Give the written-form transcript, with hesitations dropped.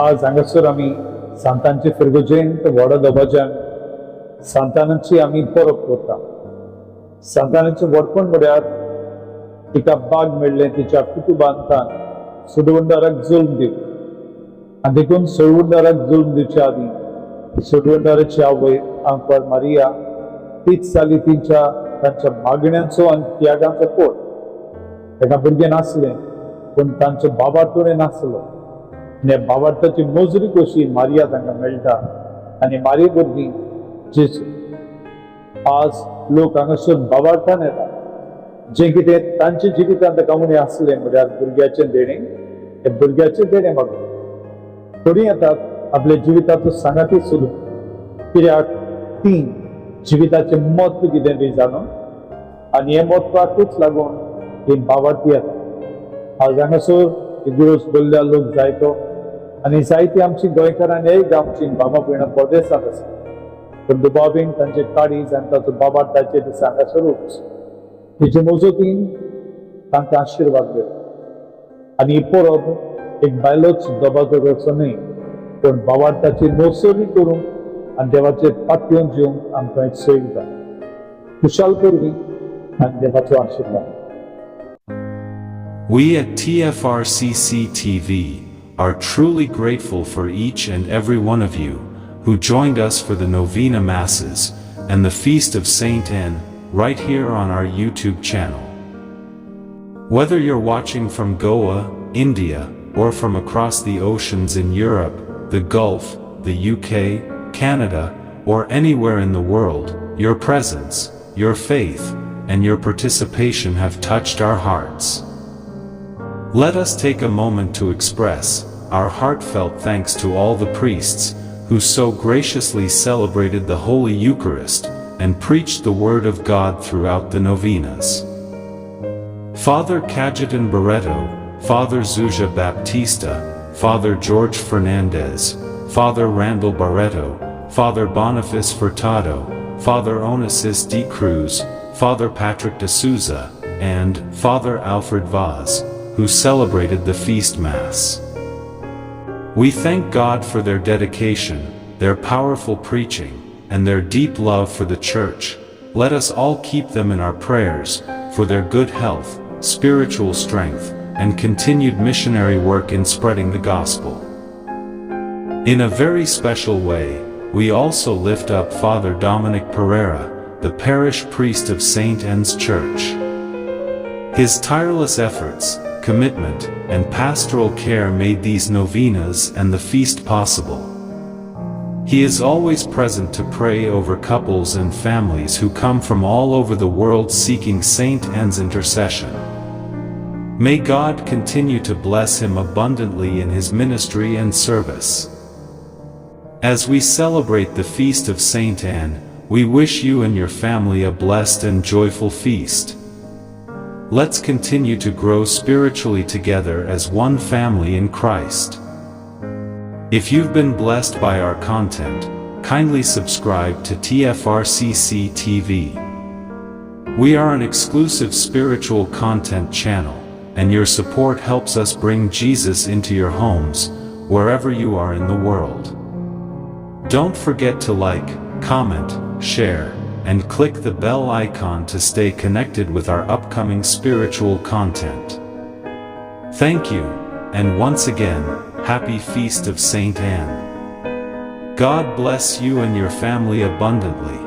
आज हांगासर आमी सांतांचे फिरगोजेंत व्हडा दबाज्यान सांतानाची आमी परब करता. सांतानाचें व्हडपण म्हळ्यार तिका बाग मेळ्ळें तिच्या कुटुंबांतान सुडवंडाराक जुल्म दिवप आनी देखून सुडवंडाराक जुल्म दिवच्या आदीं सुडवंडाराची आवय आंकवार मारिया तीच जाली तांच्या मागण्यांचो आनी त्यागांचो पोट. ताका भुरगें नासलें पूण तांच्या बाबार्थोणें नासलो आनी बाबार्थाची मोजरी कशी मारिया तांकां मेळटा आनी मारिया भुरगीं जेजू. आज लोक हांगासर बाबार्थान येता. जें कितें तांच्या जिवितांत ताका उणें आसलें म्हळ्यार भुरग्याचें देणें, तें भुरग्याचें देणें मागून थोडीं येतात आपल्या जिविताचो सांगाती सोदून, कित्याक तीं जिविताचें म्हत्व कितें तें जाणून आनी हे म्हत्वाकूच लागून तीं बाबार्थी येतात. आज हांगासर इगुरोस बोल्ल्या लोक जायतो आनी जायतीं आमची गोंयकारांनी एक आमची बाबा भयणां परदेसांत आसा. पण दुबाबीन तांचे काळीज आनी ताचो बाबार्थाचे दिसा हांगासरूच तेजे मोजतीन तांकां आशिर्वाद मेळटा. आनी ही परब एक बायलोच दबाजो करचो न्ही, पूण बाबार्थाची मोसरी करूंक आनी देवाचे पातयेवन जिवंक आमकां एक सय दिता. खुशाल करवी आनी देवाचो आशिर्वाद. We at TFRCC TV are truly grateful for each and every one of you who joined us for the Novena Masses and the Feast of Saint Anne right here on our YouTube channel. Whether you're watching from Goa, India, or from across the oceans in Europe, the Gulf, the UK, Canada, or anywhere in the world, your presence, your faith, and your participation have touched our hearts. Let us take a moment to express our heartfelt thanks to all the priests who so graciously celebrated the Holy Eucharist and preached the Word of God throughout the novenas. Father Cajetan Barreto, Father Zuzia Baptista, Father George Fernandez, Father Randall Barreto, Father Boniface Furtado, Father Onassis D. Cruz, Father Patrick de Souza, and Father Alfred Vaz, who celebrated the feast Mass. We thank God for their dedication, their powerful preaching, and their deep love for the Church. Let us all keep them in our prayers for their good health, spiritual strength, and continued missionary work in spreading the gospel. In a very special way, we also lift up Father Dominic Pereira, the parish priest of St. Anne's Church. His tireless efforts, commitment, and pastoral care made these novenas and the feast possible. He is always present to pray over couples and families who come from all over the world seeking St. Anne's intercession. May God continue to bless him abundantly in his ministry and service. As we celebrate the feast of St. Anne, we wish you and your family a blessed and joyful feast. Let's continue to grow spiritually together as one family in Christ. If you've been blessed by our content, kindly subscribe to TFRCC TV. We are an exclusive spiritual content channel, and your support helps us bring Jesus into your homes, wherever you are in the world. Don't forget to like, comment, share, and click the bell icon to stay connected with our upcoming spiritual content. Thank you, and once again, Happy Feast of Saint Anne. God bless you and your family abundantly.